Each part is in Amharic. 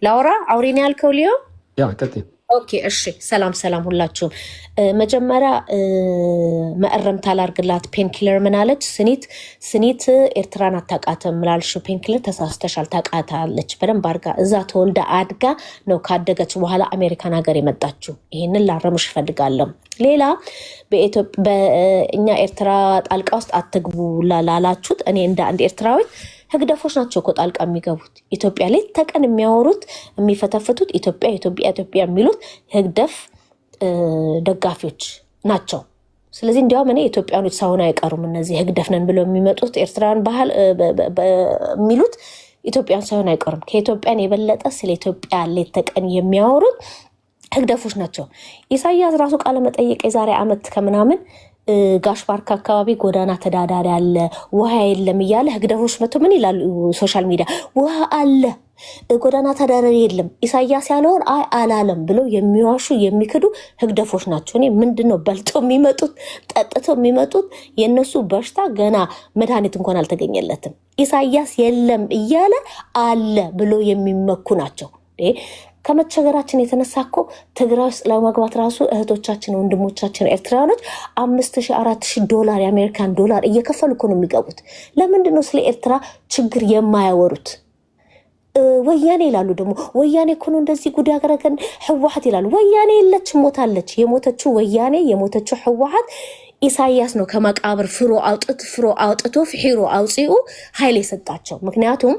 ላውራ አውሪን ያልከው ሊዮ ያ ቀጥይ። ኦኬ እሺ፣ ሰላም ሁላችሁም። መጀመሪያ መዕረም ታላርግላት ፔንኪለር ምን አለች? ስኒት ኤርትራን አታውቃትም ላልሽው ፔንኪለር ተሳስተሻል፣ ታውቃታለች በደንብ አድርጋ። እዛ ተወልዳ አድጋ ነው ካደገች በኋላ አሜሪካን ሀገር የመጣችው። ይህንን ላረምሽ እፈልጋለሁ። ሌላ በእኛ ኤርትራ ጣልቃ ውስጥ አትግቡ ላላችሁት እኔ እንደ አንድ ኤርትራዊት ህግደፎች ናቸው እኮ ጣልቃ የሚገቡት። ኢትዮጵያ ላይ ተቀን የሚያወሩት የሚፈተፍቱት ኢትዮጵያ የሚሉት ህግደፍ ደጋፊዎች ናቸው። ስለዚህ እንዲያውም እኔ ኢትዮጵያኖች ሳይሆኑ አይቀሩም እነዚህ ህግደፍ ነን ብለው የሚመጡት ኤርትራን ባህል የሚሉት ኢትዮጵያን ሳይሆኑ አይቀሩም። ከኢትዮጵያን የበለጠ ስለ ኢትዮጵያ ላይ ተቀን የሚያወሩት ህግደፎች ናቸው። ኢሳያስ ራሱ ቃለ መጠየቅ የዛሬ ዓመት ከምናምን ጋሽ ባርካ አካባቢ ጎዳና ተዳዳሪ አለ ውሃ የለም እያለ ህግደፎች መጥቶ ምን ይላሉ? ሶሻል ሚዲያ ውሃ አለ ጎዳና ተዳዳሪ የለም ኢሳያስ ያለውን አላለም ብለው የሚዋሹ የሚክዱ ህግደፎች ናቸው። እኔ ምንድነው በልተው የሚመጡት ጠጥተው የሚመጡት? የነሱ በሽታ ገና መድኃኒት እንኳን አልተገኘለትም። ኢሳያስ የለም እያለ አለ ብሎ የሚመኩ ናቸው። ከመቸገራችን የተነሳ እኮ ትግራይ ውስጥ ለመግባት ራሱ እህቶቻችን ወንድሞቻችን ኤርትራውያኖች 5,000 4,000 ዶላር የአሜሪካን ዶላር እየከፈሉ እኮ ነው የሚገቡት። ለምንድነው ስለ ኤርትራ ችግር የማያወሩት? ወያኔ ይላሉ ደግሞ ወያኔ እኮ ነው እንደዚህ ጉድ ያገረገን ህወሓት ይላሉ። ወያኔ የለችም ሞታለች። የሞተችው ወያኔ የሞተችው ህወሓት ኢሳያስ ነው ከመቃብር ፍሮ አውጥቶ ፍሒሮ አውጪኡ ኃይል የሰጣቸው። ምክንያቱም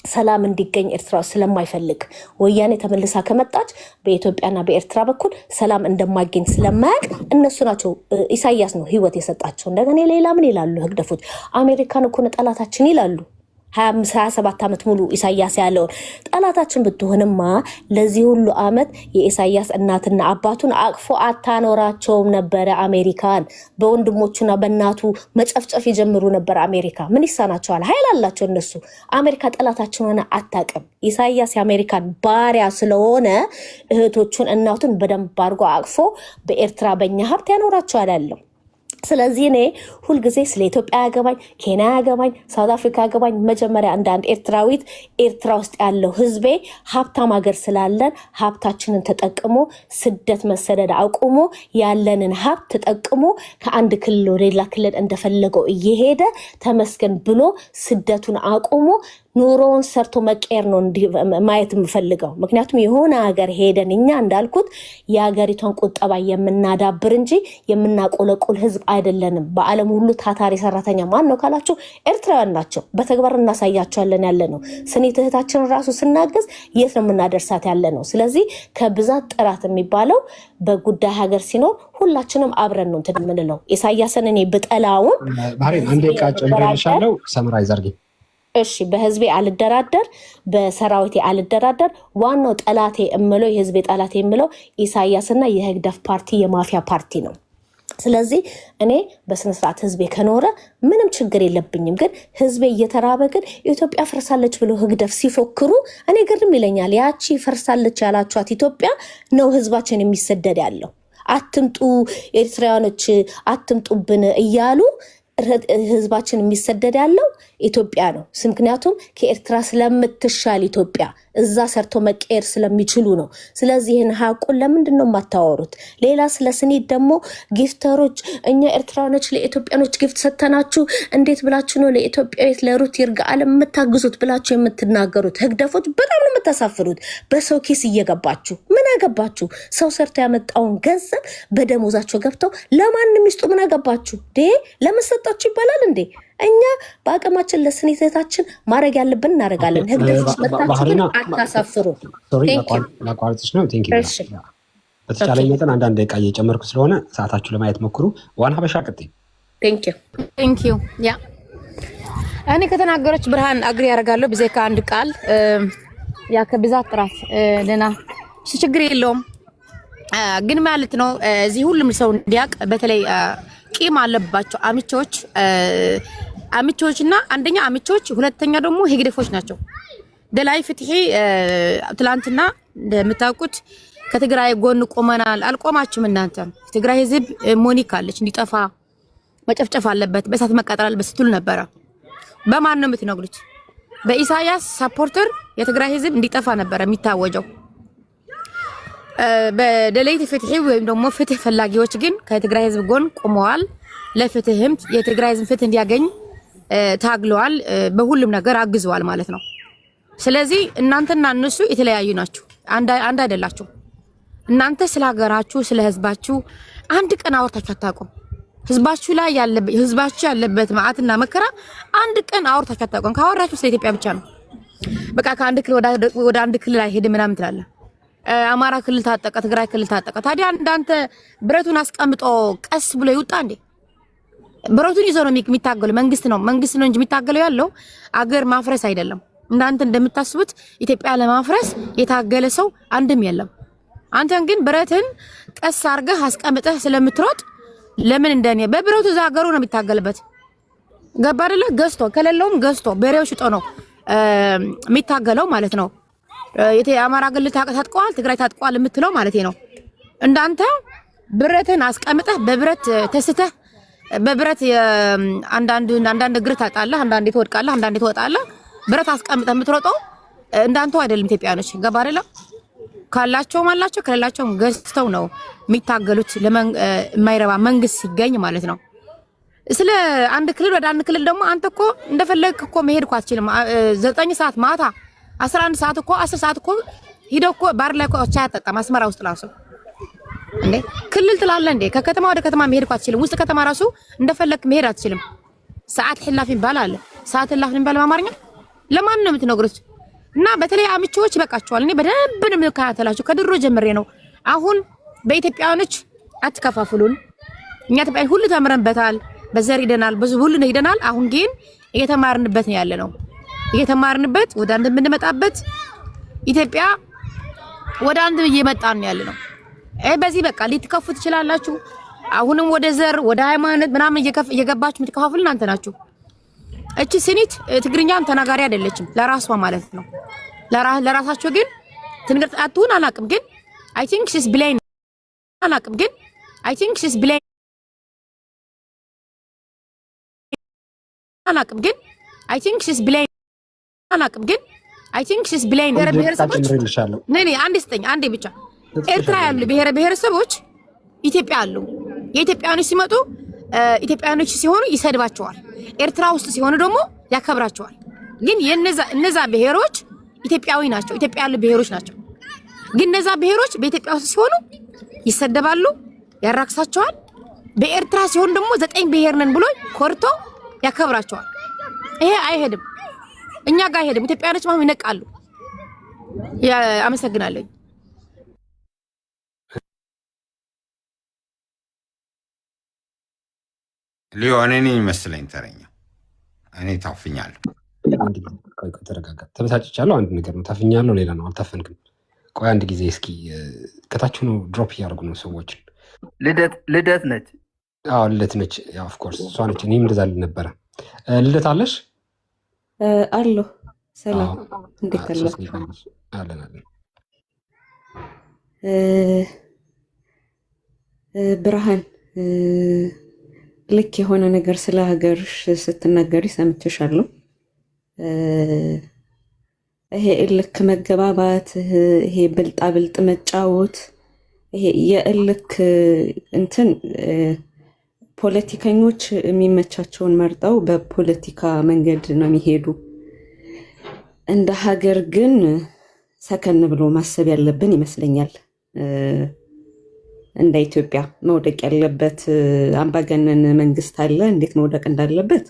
ሰላም እንዲገኝ ኤርትራ ስለማይፈልግ ወያኔ ተመልሳ ከመጣች በኢትዮጵያና በኤርትራ በኩል ሰላም እንደማይገኝ ስለማያውቅ እነሱ ናቸው ኢሳያስ ነው ህይወት የሰጣቸው። እንደገና ሌላ ምን ይላሉ ህግደፎች? አሜሪካን እኮ ነው ጠላታችን ይላሉ። 27 ዓመት ሙሉ ኢሳያስ ያለውን ጠላታችን ብትሆንማ ለዚህ ሁሉ ዓመት የኢሳያስ እናትና አባቱን አቅፎ አታኖራቸውም ነበረ። አሜሪካን በወንድሞቹና በእናቱ መጨፍጨፍ ይጀምሩ ነበር። አሜሪካ ምን ይሳናቸዋል? ኃይል አላቸው እነሱ። አሜሪካ ጠላታችን ሆነ አታውቅም። ኢሳያስ የአሜሪካን ባሪያ ስለሆነ እህቶቹን እናቱን በደንብ አድርጎ አቅፎ በኤርትራ በእኛ ሀብት ያኖራቸዋል ያለው። ስለዚህ እኔ ሁልጊዜ ስለ ኢትዮጵያ ያገባኝ፣ ኬንያ ያገባኝ፣ ሳውት አፍሪካ ያገባኝ። መጀመሪያ እንደ አንድ ኤርትራዊት ኤርትራ ውስጥ ያለው ህዝቤ ሀብታም ሀገር ስላለን ሀብታችንን ተጠቅሞ ስደት መሰደድ አቁሞ ያለንን ሀብት ተጠቅሞ ከአንድ ክልል ወደ ሌላ ክልል እንደፈለገው እየሄደ ተመስገን ብሎ ስደቱን አቁሞ ኑሮውን ሰርቶ መቀየር ነው ማየት የምፈልገው። ምክንያቱም የሆነ ሀገር ሄደን እኛ እንዳልኩት የሀገሪቷን ቁጠባ የምናዳብር እንጂ የምናቆለቁል ህዝብ አይደለንም። በዓለም ሁሉ ታታሪ ሰራተኛ ማን ነው ካላችሁ ኤርትራውያን ናቸው። በተግባር እናሳያቸዋለን ያለ ነው። ስኒት እህታችንን ራሱ ስናገዝ የት ነው የምናደርሳት ያለ ነው። ስለዚህ ከብዛት ጥራት የሚባለው በጉዳይ ሀገር ሲኖር ሁላችንም አብረን ነው እንትን የምንለው። ኢሳያስን እኔ ብጠላውን ባህሬን አንዴ ቃጭ እንደረሻለው ሰምራይዝ አርጊ። እሺ በህዝቤ አልደራደር፣ በሰራዊቴ አልደራደር። ዋናው ጠላቴ እምለው የህዝቤ ጠላቴ እምለው ኢሳያስና የህግደፍ ፓርቲ የማፊያ ፓርቲ ነው። ስለዚህ እኔ በስነ ስርዓት ህዝቤ ከኖረ ምንም ችግር የለብኝም። ግን ህዝቤ እየተራበ ግን ኢትዮጵያ ፈርሳለች ብሎ ህግደፍ ሲፎክሩ እኔ ግርም ይለኛል። ያቺ ፈርሳለች ያላችኋት ኢትዮጵያ ነው ህዝባችን የሚሰደድ ያለው። አትምጡ ኤርትራውያኖች አትምጡብን እያሉ ህዝባችን የሚሰደድ ያለው ኢትዮጵያ ነው። ምክንያቱም ከኤርትራ ስለምትሻል ኢትዮጵያ እዛ ሰርቶ መቀየር ስለሚችሉ ነው። ስለዚህ ይህን ሀቁን ለምንድን ነው የማታወሩት? ሌላ ስለ ስኒት ደግሞ ጊፍተሮች እኛ ኤርትራኖች ለኢትዮጵያኖች ጊፍት ሰተናችሁ እንዴት ብላችሁ ነው ለኢትዮጵያዊት ለሩት ይርጋዓለም የምታግዙት ብላችሁ የምትናገሩት? ህግደፎች በጣም ነው የምታሳፍሩት። በሰው ኪስ እየገባችሁ ምን አገባችሁ? ሰው ሰርቶ ያመጣውን ገንዘብ በደሞዛቸው ገብተው ለማንም ይስጡ ምን አገባችሁ? ለምን ሰጣችሁ ይባላል እንዴ? እኛ በአቅማችን ለስኒታችን ማድረግ ያለብን እናደርጋለን። ህግደፎች መጣችሁ ግን አታሳፍሩ። ላቋርጥሽ ነው። በተቻለኝ መጠን አንዳንድ ደቂቃ እየጨመርኩ ስለሆነ ሰዓታችሁ ለማየት ሞክሩ። ዋና ሀበሻ ቅጥይ ቴንኪዩ። ያ እኔ ከተናገረች ብርሃን አግሪ ያደርጋለሁ። ብዜ ከአንድ ቃል ያ ከብዛት ጥራት ለና እሱ ችግር የለውም። ግን ማለት ነው እዚህ ሁሉም ሰው እንዲያውቅ በተለይ ቂም አለባቸው አምቾችና አንደኛ አምቾች፣ ሁለተኛ ደግሞ ህግደፎች ናቸው። ደላይ ፍትሄ ትላንትና እንደምታውቁት ከትግራይ ጎን ቆመናል። አልቆማችሁም እናንተ። ትግራይ ህዝብ ሞኒካ አለች እንዲጠፋ መጨፍጨፍ አለበት በእሳት መቃጠል አለበት ስትሉ ነበረ። በማን ነው የምትነግሩት? በኢሳያስ ሰፖርተር የትግራይ ህዝብ እንዲጠፋ ነበር የሚታወጀው። በደለይት ፍትህ ወይም ደግሞ ፍትህ ፈላጊዎች ግን ከትግራይ ህዝብ ጎን ቆመዋል። ለፍትህም የትግራይ ህዝብ ፍትህ እንዲያገኝ ታግለዋል። በሁሉም ነገር አግዘዋል ማለት ነው። ስለዚህ እናንተና እነሱ የተለያዩ ናችሁ፣ አንድ አይደላችሁ። እናንተ ስለ ሀገራችሁ ስለ ህዝባችሁ አንድ ቀን አውርታችሁ አታውቁም። ህዝባችሁ ያለበት መዓትና መከራ አንድ ቀን አውርታችሁ አታውቁም። ካወራችሁ ስለ ኢትዮጵያ ብቻ ነው። በቃ ከአንድ ክልል ወደ አንድ ክልል አይሄድም ምናምን ትላለህ። አማራ ክልል ታጠቀ፣ ትግራይ ክልል ታጠቀ። ታዲያ እንዳንተ ብረቱን አስቀምጦ ቀስ ብሎ ይውጣ እንዴ? ብረቱን ይዞ ነው የሚታገለው። መንግስት ነው እንጂ የሚታገለው ያለው አገር ማፍረስ አይደለም። እንዳንተ እንደምታስቡት ኢትዮጵያ ለማፍረስ የታገለ ሰው አንድም የለም። አንተን ግን ብረትን ቀስ አርገህ አስቀምጠህ ስለምትሮጥ ለምን እንደኔ በብረቱ ዛገሩ ነው የሚታገልበት። ገባ አይደለ? ገዝቶ ከሌለውም ገዝቶ በሬው ሽጦ ነው የሚታገለው ማለት ነው። አማራ ክልል ታጥቀዋል፣ ትግራይ ታጥቀዋል የምትለው ማለት ነው። እንዳንተ ብረትን አስቀምጠህ በብረት ተስተህ በብረት አንዳንድ እግር ታጣለህ፣ አንዳንዴ ትወድቃለህ፣ አንዳንዴ ትወጣለህ። ብረት አስቀምጠህ የምትሮጠው እንዳንተው አይደለም ኢትዮጵያኖች። ገባ አይደለ? ካላቸውም አላቸው ከሌላቸውም ገዝተው ነው የሚታገሉት የማይረባ መንግስት ሲገኝ ማለት ነው። ስለ አንድ ክልል ወደ አንድ ክልል ደግሞ አንተ እኮ እንደፈለግክ እኮ መሄድ እኮ አትችልም። 9 ሰዓት ማታ 11 ሰዓት እኮ 10 ሰዓት እኮ ሂደው እኮ ባር ላይ እኮ ቻይ አጠጣም። አስመራ ውስጥ ራሱ እንዴ ክልል ትላለህ እንዴ? ከከተማ ወደ ከተማ መሄድ እኮ አትችልም። ውስጥ ከተማ ራሱ እንደፈለግክ መሄድ አትችልም። ሰዓት ህላፍ ይባላል። ሰዓት ህላፍ ይባላል በአማርኛ። ለማን ነው የምትነግሩት? እና በተለይ አምጪዎች ይበቃቸዋል። እኔ በደንብ ነው የምከታተላችሁ ከድሮ ጀምሬ ነው። አሁን በኢትዮጵያኖች አትከፋፍሉን። እኛ ኢትዮጵያ ሁሉ ተምረንበታል፣ በዘር ሄደናል፣ ብዙ ሁሉ ነው ሄደናል። አሁን ግን እየተማርንበት ነው ያለ ነው። እየተማርንበት ወደ አንድ የምንመጣበት ኢትዮጵያ ወደ አንድ እየመጣን ነው ያለ ነው። በዚህ በቃ ልትከፉ ትችላላችሁ። አሁንም ወደ ዘር ወደ ሃይማኖት ምናምን እየገባችሁ የምትከፋፍሉ እናንተ ናችሁ። እቺ ስኒት ትግርኛን ተናጋሪ አይደለችም ለራሷ ማለት ነው። ለራሳቸው ግን ትንግርት አትሁን አላቅም ግን I think she's blind አላቅም ግን I think she's blind አላቅም ግን I think she's blind አላቅም ግን I think she's blind ብሔረሰቦች ነኝ አንዴ ብቻ ኤርትራ ያሉ ብሔረሰቦች ኢትዮጵያ አሉ። የኢትዮጵያኖች ሲመጡ ኢትዮጵያኖች ሲሆኑ ይሰድባቸዋል። ኤርትራ ውስጥ ሲሆኑ ደግሞ ያከብራቸዋል። ግን እነዛ ብሔሮች ኢትዮጵያዊ ናቸው። ኢትዮጵያ ያሉ ብሔሮች ናቸው። ግን እነዛ ብሔሮች በኢትዮጵያ ውስጥ ሲሆኑ ይሰደባሉ፣ ያራክሳቸዋል። በኤርትራ ሲሆኑ ደግሞ 9 ብሔር ነን ብሎ ኮርቶ ያከብራቸዋል። ይሄ አይሄድም፣ እኛ ጋር አይሄድም። ኢትዮጵያኖች ማም ይነቃሉ። አመሰግናለሁ። ሊሆን እኔ ይመስለኝ ተረኛ እኔ ታፍኛለሁ። ተረጋጋ። ተበሳጭቻለሁ። አንድ ነገር ነው። ታፍኛለሁ፣ ሌላ ነው። አልታፈንክም። ቆይ አንድ ጊዜ እስኪ ከታች ነው ድሮፕ እያደረጉ ነው ሰዎችን። ልደት ነች። አዎ ልደት ነች። ያው ኦፍ ኮርስ እሷ ነች። እኔም እንደዛ ልል ነበረ። ልደት አለሽ? አሎ ሰላም፣ እንዴት አላችሁ? አለን አለን። ብርሃን ልክ የሆነ ነገር ስለ ሀገርሽ ስትናገሪ ሰምቼሻለሁ። ይሄ እልክ መገባባት፣ ይሄ ብልጣብልጥ መጫወት፣ ይሄ የእልክ እንትን ፖለቲከኞች የሚመቻቸውን መርጠው በፖለቲካ መንገድ ነው የሚሄዱ። እንደ ሀገር ግን ሰከን ብሎ ማሰብ ያለብን ይመስለኛል። እንደ ኢትዮጵያ መውደቅ ያለበት አምባገነን መንግስት አለ። እንዴት መውደቅ እንዳለበት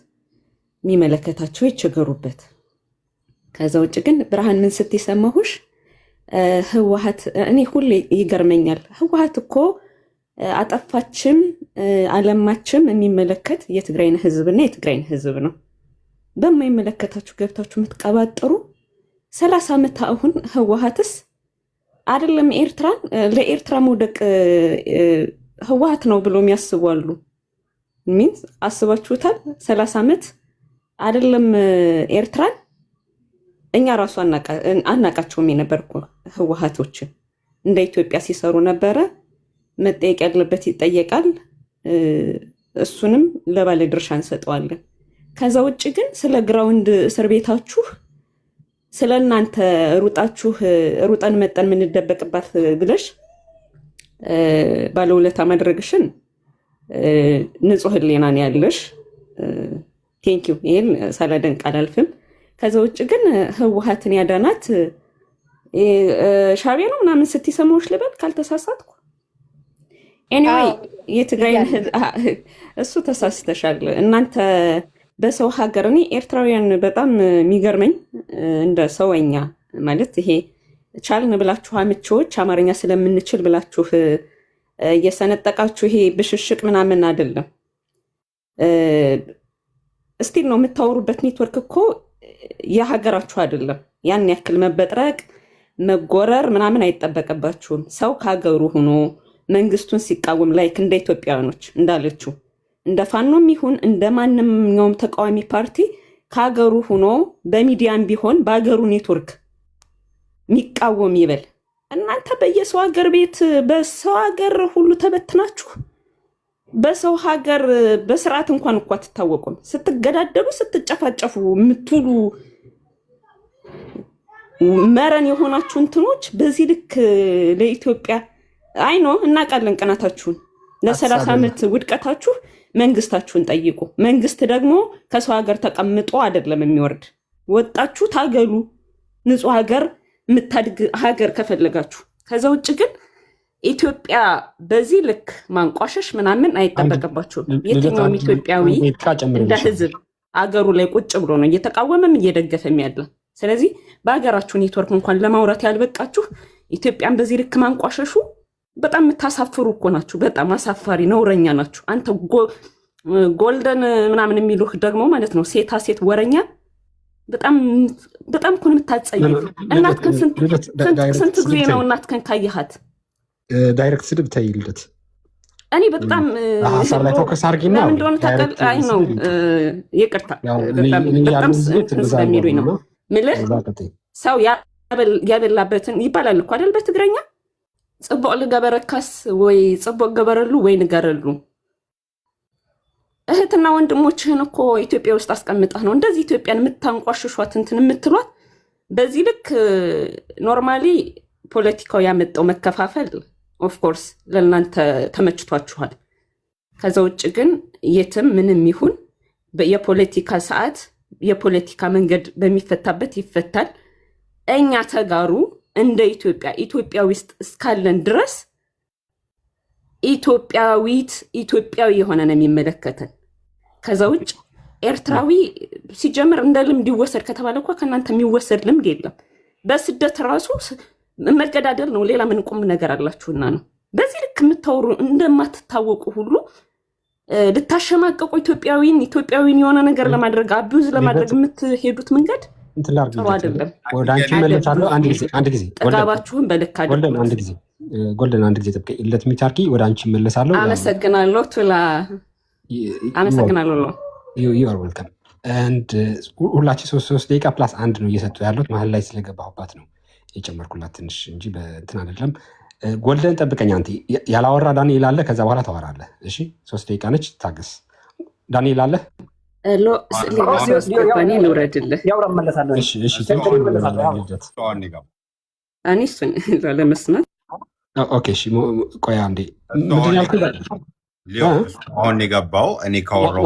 የሚመለከታቸው ይቸገሩበት። ከዛ ውጭ ግን ብርሃን ምን ስትይ ሰማሁሽ? ህወሓት እኔ ሁሌ ይገርመኛል። ህወሓት እኮ አጠፋችም አለማችም የሚመለከት የትግራይን ህዝብና የትግራይን ህዝብ ነው። በማይመለከታችሁ ገብታችሁ የምትቀባጥሩ 30 ዓመት አሁን ህወሓትስ አይደለም ኤርትራን ለኤርትራ መውደቅ ህወሓት ነው ብሎ የሚያስቡ አሉ። ሚንስ አስባችሁታል? 30 ዓመት አይደለም ኤርትራን እኛ ራሱ አናቃቸውም የነበር እኮ ህወሓቶችን እንደ ኢትዮጵያ ሲሰሩ ነበረ። መጠየቅ ያለበት ይጠየቃል። እሱንም ለባለ ድርሻ እንሰጠዋለን። ከዛ ውጭ ግን ስለ ግራውንድ እስር ቤታችሁ ስለናንተ ሩጠን መጠን የምንደበቅባት ብለሽ ባለውለታ ማድረግሽን ንጹህ ህሊና ነው ያለሽ። ቴንኪው። ይሄን ሳላደንቅ አላልፍም። ከዛ ውጭ ግን ህወሓትን ያዳናት ሻዕቢያ ነው ምናምን ስትሰማዎች ልበል ካልተሳሳትኩ። ኤኒዌይ የትግራይን እሱ ተሳስተሻል። እናንተ በሰው ሀገር እኔ ኤርትራውያን በጣም የሚገርመኝ እንደ ሰውኛ ማለት ይሄ ቻልን ብላችሁ አምቾች አማርኛ ስለምንችል ብላችሁ እየሰነጠቃችሁ ይሄ ብሽሽቅ ምናምን አይደለም። እስቲል ነው የምታወሩበት ኔትወርክ እኮ የሀገራችሁ አይደለም። ያን ያክል መበጥረቅ መጎረር ምናምን አይጠበቅባችሁም። ሰው ከሀገሩ ሆኖ መንግስቱን ሲቃወም ላይክ እንደ ኢትዮጵያውያኖች እንዳለችው እንደ ፋኖም ይሁን እንደ ማንኛውም ተቃዋሚ ፓርቲ ከሀገሩ ሆኖ በሚዲያም ቢሆን በሀገሩ ኔትወርክ የሚቃወም ይበል። እናንተ በየሰው ሀገር ቤት በሰው ሀገር ሁሉ ተበትናችሁ በሰው ሀገር በስርዓት እንኳን እኮ አትታወቁም። ስትገዳደሉ ስትጨፋጨፉ የምትውሉ መረን የሆናችሁ እንትኖች በዚህ ልክ ለኢትዮጵያ አይኖ እናውቃለን ቅናታችሁን። ለ30 ዓመት ውድቀታችሁ መንግስታችሁን ጠይቁ። መንግስት ደግሞ ከሰው ሀገር ተቀምጦ አይደለም የሚወርድ። ወጣችሁ ታገሉ። ንጹህ ሀገር የምታድግ ሀገር ከፈለጋችሁ። ከዛ ውጭ ግን ኢትዮጵያ በዚህ ልክ ማንቋሸሽ ምናምን አይጠበቅባችሁም። የትኛውም ኢትዮጵያዊ እንደ ህዝብ አገሩ ላይ ቁጭ ብሎ ነው እየተቃወመም እየደገፈም ያለ። ስለዚህ በሀገራችሁ ኔትወርክ እንኳን ለማውራት ያልበቃችሁ ኢትዮጵያን በዚህ ልክ ማንቋሸሹ በጣም የምታሳፍሩ እኮ ናችሁ። በጣም አሳፋሪ ነውረኛ ናችሁ። አንተ ጎልደን ምናምን የሚሉህ ደግሞ ማለት ነው ሴታ ሴት ወረኛ በጣም እኮ ነው የምታጸይፍ። እናትከን ስንት ጊዜ ነው እናትከን ካየሃት? ዳይሬክት ስድብ ተይልለት። እኔ በጣም ሀሳብ ላይ ፎከስ አድርጊና ለምን እንደሆነ ታውቃለህ? አይ ነው ይቅርታ፣ በጣም ስለሚሉኝ ነው ምልህ። ሰው ያበላበትን ይባላል እኮ አይደል በትግረኛ። ጽቦቅ ልገበረካስ ወይ ጽቦቅ ገበረሉ ወይ ንገረሉ። እህትና ወንድሞችህን እኮ ኢትዮጵያ ውስጥ አስቀምጠህ ነው እንደዚህ ኢትዮጵያን የምታንቋሽሿት እንትን የምትሏት። በዚህ ልክ ኖርማሊ ፖለቲካው ያመጣው መከፋፈል ኦፍኮርስ ለእናንተ ተመችቷችኋል። ከዛ ውጭ ግን የትም ምንም ይሁን የፖለቲካ ሰዓት የፖለቲካ መንገድ በሚፈታበት ይፈታል። እኛ ተጋሩ እንደ ኢትዮጵያ ውስጥ እስካለን ድረስ ኢትዮጵያዊ የሆነ ነው የሚመለከተን። ከዛ ውጭ ኤርትራዊ ሲጀምር እንደ ልምድ ይወሰድ ከተባለ እኮ ከእናንተ የሚወሰድ ልምድ የለም። በስደት ራሱ መገዳደል ነው። ሌላ ምን ቁም ነገር አላችሁና ነው በዚህ ልክ የምታወሩ? እንደማትታወቁ ሁሉ ልታሸማቀቁ ኢትዮጵያዊን የሆነ ነገር ለማድረግ አቢዩዝ ለማድረግ የምትሄዱት መንገድ ጥሩ አይደለም። ወደ አንቺ መለሳለሁ። አንድ ጊዜ ጥጋባችሁን በልክ አይደለም። ጎልደን አንድ ጊዜ ጥብቀ ኢለት ሚታርኪ ወደ አንቺ መለሳለሁ። አመሰግናለሁ ቱላ አመሰግናለሁ። ዩአር ዌልካም። አንድ ሁላችን 3 ደቂቃ ፕላስ 1 ነው እየሰጡ ያሉት። መሀል ላይ ስለገባሁባት ነው የጨመርኩላት ትንሽ እንጂ በእንትን አይደለም። ጎልደን ጠብቀኝ። አንተ ያላወራ ዳንኤል አለ፣ ከዛ በኋላ ታወራለህ። እሺ 3 ደቂቃ ነች፣ ታገስ። ዳንኤል አለ ልውረድልህ። እኔ እሱን ለመስማት ኦኬ። እሺ ቆይ አንዴ ምንድን ያልኩት አሁን የገባው እኔ ካወራሁ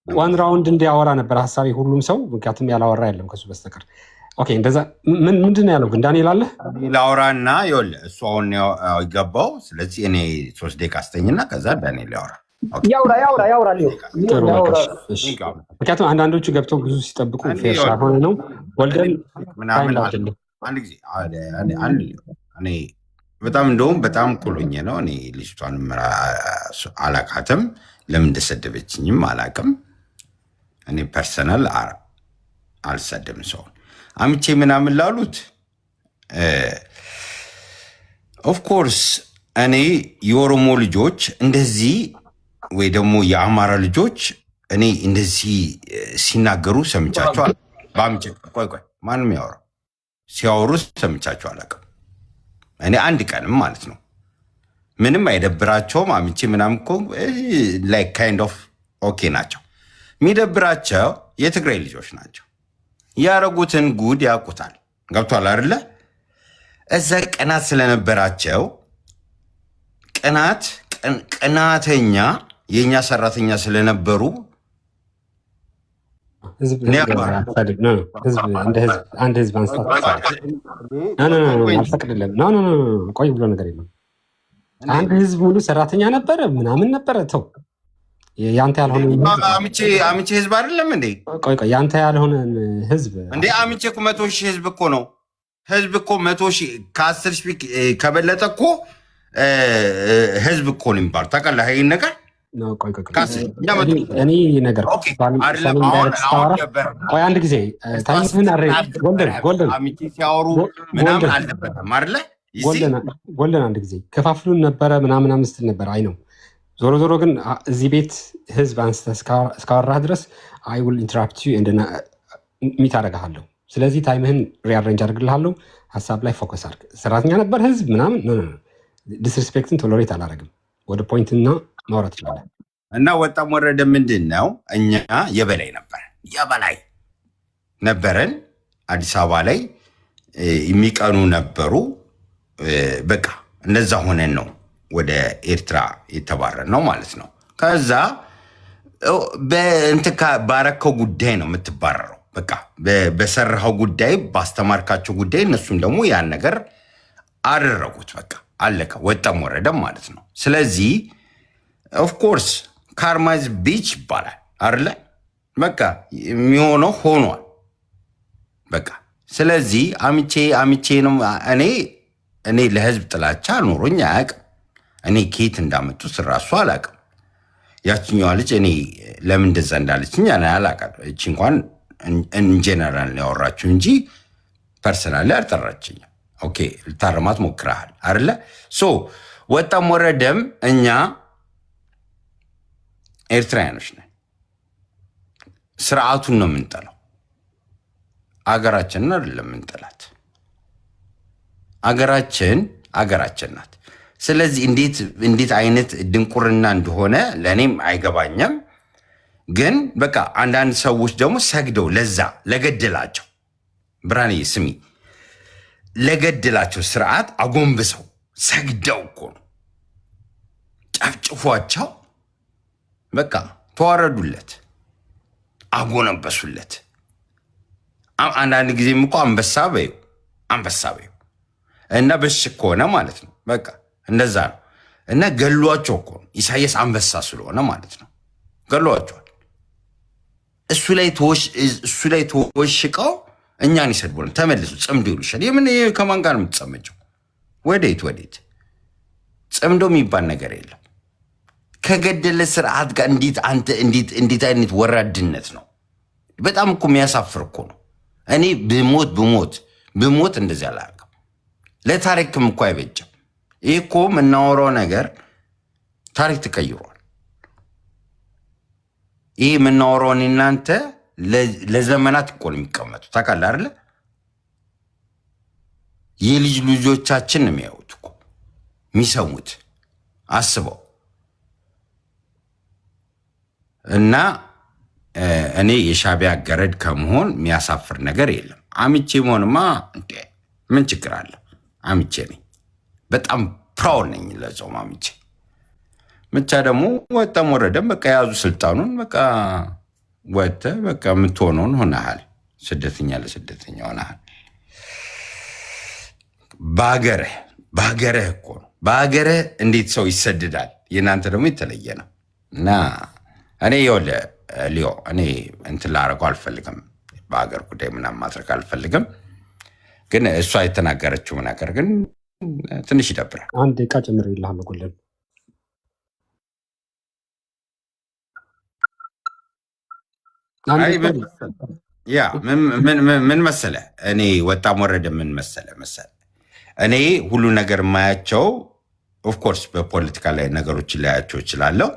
ዋን ራውንድ እንዲያወራ ነበር ሀሳቤ ሁሉም ሰው፣ ምክንያቱም ያላወራ የለም ከሱ በስተቀር። ኦኬ እንደዛ ምንድን ነው ያለው ግን ዳንኤል አለ ላውራና ይኸውልህ እሱ አሁን ይገባው። ስለዚህ እኔ 3 ደቂቃ አስተኝና ከዛ ዳንኤል ያወራ። ምክንያቱም አንዳንዶቹ ገብተው ብዙ ሲጠብቁ ፌር ሳይሆን ነው። ወልደን አንድ ጊዜ እኔ በጣም እንደውም በጣም ቁሉኝ ነው። እኔ ልጅቷንም አላቃትም፣ ለምን እንደሰደበችኝም አላቅም። እኔ ፐርሰናል አልሰደብም ሰውን አምቼ ምናምን ላሉት ኦፍኮርስ እኔ የኦሮሞ ልጆች እንደዚህ ወይ ደግሞ የአማራ ልጆች እኔ እንደዚህ ሲናገሩ ሰምቻቸዋል። በአምቼ ቆይ ማንም ያወራው ሲያወሩ ሰምቻቸው አላውቅም። እኔ አንድ ቀንም ማለት ነው ምንም አይደብራቸውም። አምቼ ምናምን እኮ ላይክ ካይንድ ኦፍ ኦኬ ናቸው። የሚደብራቸው የትግራይ ልጆች ናቸው። ያረጉትን ጉድ ያውቁታል። ገብቷል አይደለ? እዛ ቅናት ስለነበራቸው ቅናተኛ የእኛ ሰራተኛ ስለነበሩ ህዝብ እንደ ህዝብ አንድ ህዝብ አንስታት አልፈቅድልም። ቆይ ብሎ ነገር የለም። አንድ ህዝብ ሙሉ ሰራተኛ ነበረ ምናምን ነበረ። ተው ያንተ ያልሆነ አምቼ ህዝብ አይደለም እንዴ? ቆይ ያንተ ያልሆነ ህዝብ እንዴ? አምቼ እኮ 100 ሺህ ህዝብ እኮ ነው። ህዝብ እኮ 100 ሺህ ከ10 ሺህ ከበለጠ እኮ ህዝብ እኮ ነው የሚባሉ። ታውቃለህ ይሄን ነገር? እኔ ነገር ቆይ አንድ ጊዜ ጎልደን ሲያወሩ ምናምን አልነበረም አይደለ? ጎልደን አንድ ጊዜ ከፋፍሉን ነበረ ምናምን ስትል ነበር። አይ ነው ዞሮ ዞሮ ግን እዚህ ቤት ህዝብ አንስተህ እስካወራህ ድረስ አይ ዊል ኢንተራፕት ዩ ሚት አደርግሃለሁ። ስለዚህ ታይምህን ሪአሬንጅ አድርግልሃለሁ። ሀሳብ ላይ ፎከስ አድርግ። ሰራተኛ ነበር ህዝብ ምናምን ዲስሪስፔክትን ቶሎሬት አላደርግም። ወደ ፖይንትና ማውራት ይችላል። እና ወጣም ወረደ ምንድን ነው እኛ የበላይ ነበረን። አዲስ አበባ ላይ የሚቀኑ ነበሩ። በቃ እንደዛ ሆነን ነው ወደ ኤርትራ የተባረን ነው ማለት ነው። ከዛ ባረከው ጉዳይ ነው የምትባረረው። በቃ በሰራኸው ጉዳይ፣ ባስተማርካቸው ጉዳይ እነሱም ደግሞ ያን ነገር አደረጉት። በቃ አለቀ። ወጣም ወረደም ማለት ነው። ስለዚህ ኦፍኮርስ ካርማዝ ቢች ይባላል አይደለ? በቃ የሚሆነው ሆኗል። በቃ ስለዚህ አምቼ ነው። እኔ ለህዝብ ጥላቻ ኖሮኝ አያውቅም። እኔ ኬት እንዳመጡት ራሱ አላውቅም። ያችኛዋ ልጅ እኔ ለምን እንደዛ እንዳለችኝ አላውቅም። እቺ እንኳን ኢንጀነራል ያወራችሁ እንጂ ፐርሰናል አልጠራችኝም። ኦኬ ልታረማት ሞክረሃል አይደለ? ሶ ወጣም ወረደም እኛ ኤርትራውያኖች ነን። ስርዓቱን ነው የምንጠላው፣ አገራችንን አይደለም የምንጠላት። አገራችን ናት። ስለዚህ እንዴት አይነት ድንቁርና እንደሆነ ለእኔም አይገባኝም። ግን በቃ አንዳንድ ሰዎች ደግሞ ሰግደው ለገደላቸው ብርሃንዬ ስሚ፣ ለገደላቸው ስርዓት አጎንብሰው ሰግደው እኮ ነው ጨፍጭፏቸው። በቃ ተዋረዱለት፣ አጎነበሱለት። አንዳንድ ጊዜም እኮ አንበሳ በይው እና በሽ ከሆነ ማለት ነው። በቃ እንደዛ ነው። እና ገሏቸው እኮ ነው። ኢሳያስ አንበሳ ስለሆነ ማለት ነው ገሏቸዋል። እሱ ላይ ተወሽቀው እኛን ይሰድቡናል። ተመልሱ ጽምዶ ይሉሻል። የምን ከማን ጋር ነው የምትጸመጨው? ወዴት? ጽምዶ የሚባል ነገር የለም። ከገደለ ስርዓት ጋር እንዴት አይነት ወራድነት ነው? በጣም እኮ የሚያሳፍር እኮ ነው። እኔ ብሞት እንደዚህ አላደርግም። ለታሪክም እኮ አይበጅም። ይህ እኮ የምናወራው ነገር ታሪክ ተቀይሯል። ይህ የምናወራውን እናንተ ለዘመናት እኮ ነው የሚቀመጡ። ታውቃለህ አይደለ? የልጅ ልጆቻችን ነው የሚያዩት እኮ የሚሰሙት። አስበው። እና እኔ የሻዕቢያ ገረድ ከመሆን የሚያሳፍር ነገር የለም። አምቼ መሆንማ ምን ችግር አለ? አምቼ ነኝ። በጣም ፕራውድ ነኝ ለዛውም አምቼ። ብቻ ደግሞ ወጣም ወረደም በቃ የያዙ ስልጣኑን በቃ ወጥተህ በቃ የምትሆነውን ሆነሃል። ስደተኛ ለስደተኛ ሆነሃል። በሀገርህ እኮ ነው። በሀገርህ እንዴት ሰው ይሰድዳል? የእናንተ ደግሞ የተለየ ነው። እና እኔ ይኸውልህ ሊዮ እኔ እንትን ላደርገው አልፈልግም። በሀገር ጉዳይ ምናምን ማድረግ አልፈልግም። ግን እሷ የተናገረችው ነገር ግን ትንሽ ይደብራል። አንድ ደቂቃ ጨምሬልሃለሁ ጎልደን። ያ ምን መሰለ፣ እኔ ወጣም ወረደ ምን መሰለ እኔ ሁሉ ነገር የማያቸው ኦፍኮርስ በፖለቲካ ላይ ነገሮችን ላያቸው እችላለሁ።